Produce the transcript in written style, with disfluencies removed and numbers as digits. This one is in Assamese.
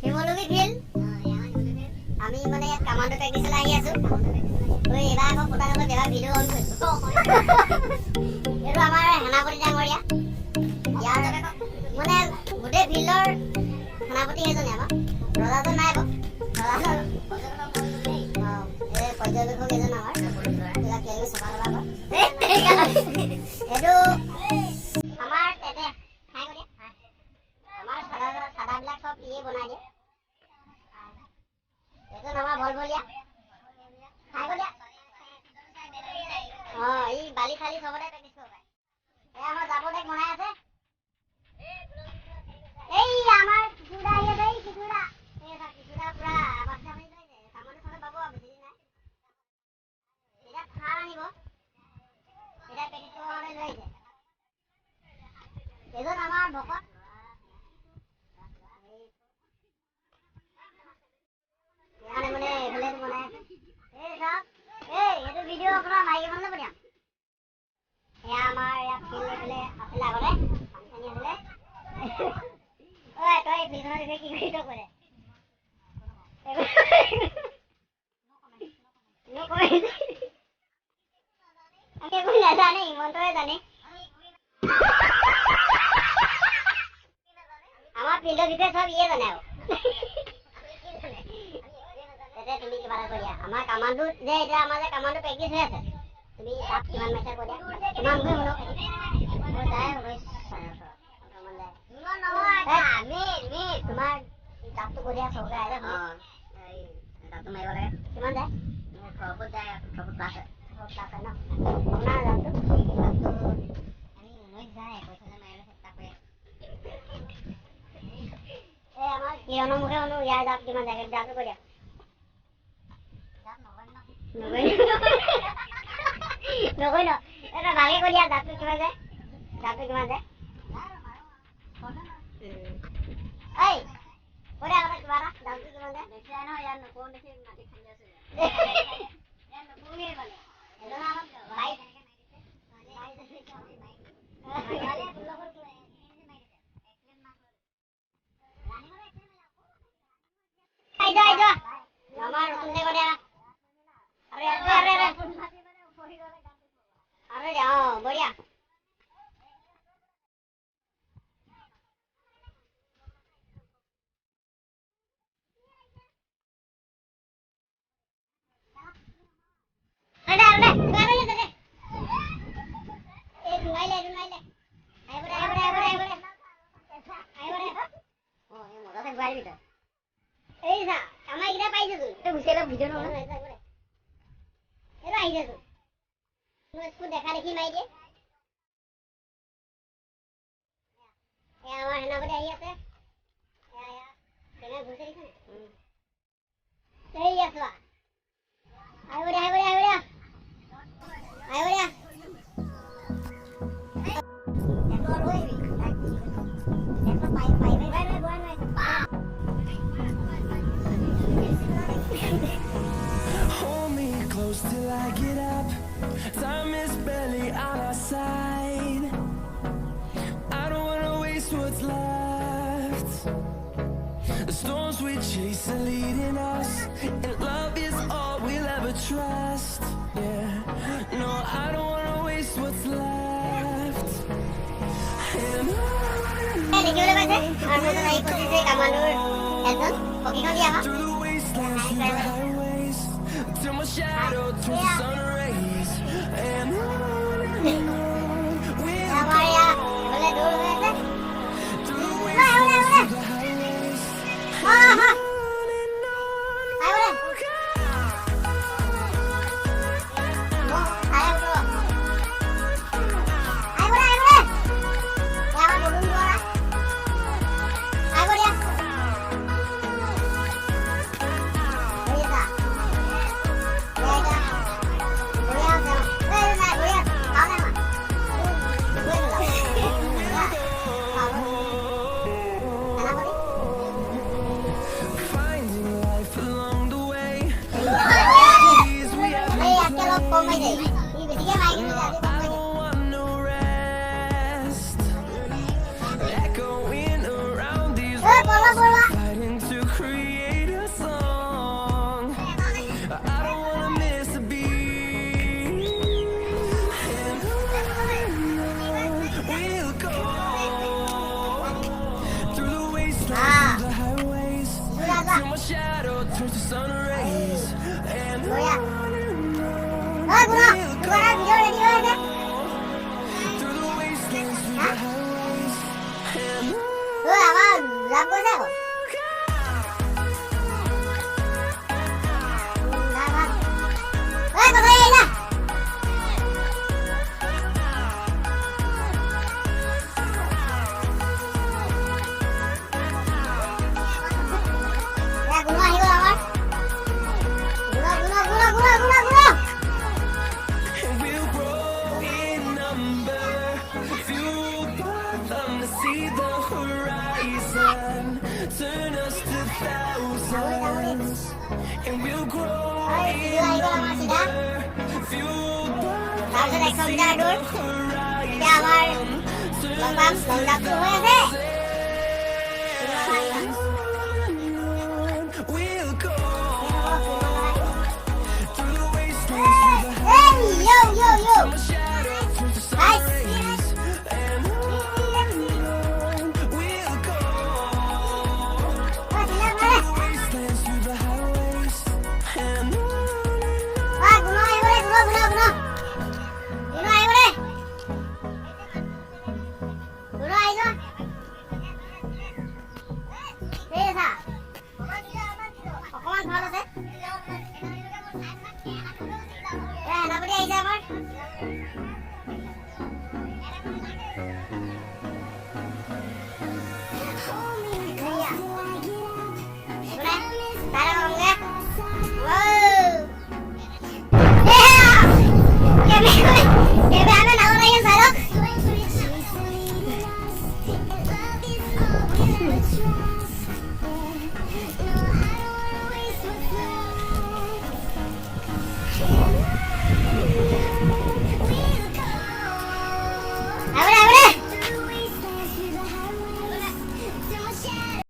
শিমলুগুৰি ফিল্ড আমি মানে ইয়াত কামাণ্ডো প্ৰেক্টিচলৈ আহি আছো এইবাৰ আকৌ ফুটা লগত এবাৰ ভিডিঅ' অন কৰিছো এইটো আমাৰ সেনাপতি ডাঙৰীয়া ইয়াৰ মানে গোটেই ফিল্ডৰ সেনাপতি সেইজনে আমাৰ ৰজাজন নাই আকৌ পৰ্যবেক্ষক এজন আমাৰ চফা কৰা এইটো আমাৰ তেতে আমাৰ চাদাবিলাক চব ইয়ে বনাই দিয়ে এজন আমাৰ ভলভলীয়া খাই গ'ল এই বালি খালি চবতে প্ৰেক্টিচ কৰিব পাৰে এই আমাৰ জাবৰদেক বনাই আছে এই আমাৰ কিছুদা আহি আছে এই কিছুদা পুৰা বাচ্চা মাৰি লৈছে সামনে চালে পাব বেছি নাই এতিয়া থাৰ আনিব এতিয়া প্ৰেক্টিচ কৰিব কাৰণে লৈ আহিছে এজন আমাৰ ভকত মানে এইফালে বনাই আছে এই চাওক এইটো ভিডিঅ' আপোনাৰ মাইকী মানুহলৈ পঠিয়াম এয়া আমাৰ ইয়াত ফিল্ড এইফালে আছিলে আগতে পানী চানী আছিলে তই ফিল্ডখনৰ বিষয়ে কি কৰি তই কৰে আমি একো নাজানে হিমন্তই জানে আমাৰ ফিল্ডৰ বিষয়ে চব ইয়ে জানে আৰু তুমি কিবা এটা কৈ দিয়া আমাৰ কামাণ্ডো যে এতিয়া আমাৰ যে কামাণ্ডো প্ৰেক্টিচ হৈ আছে তুমি তাত কিমান মাৰিছা কৈ দিয়া তোমাৰ মুখে শুনক তোমাৰ তাতটো কৈ দিয়া চবকে আহিলে তাতটো মাৰিব লাগে কিমান যায় 6 ফুট যায় 6 ফুট প্লাছ হয় ন আপোনাৰ জানটো আমি 19 যায় পইচালে মাৰিলে চেষ্টা কৰি এই আমাৰ কিৰণৰ মুখে শুনো ইয়াৰ জাপ কিমান যায় জাপটো কৈ দিয়া নকই ন এটা ভাগে কৈ দিয়া জাপটো কিমান যায় এই কৈ দিয়া কথা কিবা এটা জাপটো কিমান যায় দেখিছা ন ইয়াৰ নকওঁ দেখি মাটি খালি আছে ইয়াৰ নকওঁগে মানে এজন আমাক ভাই তেনেকে মাৰি দিছে আমাৰ নতুন কৈ দিয়া বঢ়িয়া দেখা দেখি মাৰি দিয়ে আমাৰ সেনাপতি আহি আছে ঘূৰিছে দেখিছে এই আছো আহিব দিয়া Hold me close till I get up. Time is barely on our side. I don't wanna waste what's left. The storms we chase are leading us, and love is all we'll ever trust. Yeah, no, I don't wanna waste what's left. And দেখিবলৈ পাইছে আৰ্মিজন আহি পঠিছে কামাণ্ডোৰ এজন প্ৰশিক্ষণ দিয়া through the wastelands, through the highways, till my shadow turns to sun rays. And on we'll আমাৰ ইয়া বোলে দৌৰ হৈ আছে through the wastelands, through the highways. On and on we'll go. আমাৰ লাভ গৈছে আকৌ কথা আহিলা We'll grow in number, fueled by them to see the horizon, turn us to thousands. And we'll grow in number, fueled by them to see the horizon, turn us to thousands. We'll go through the wastelands, through the shadow, through the stories, and on we'll go. Wastelands through the highways, and on.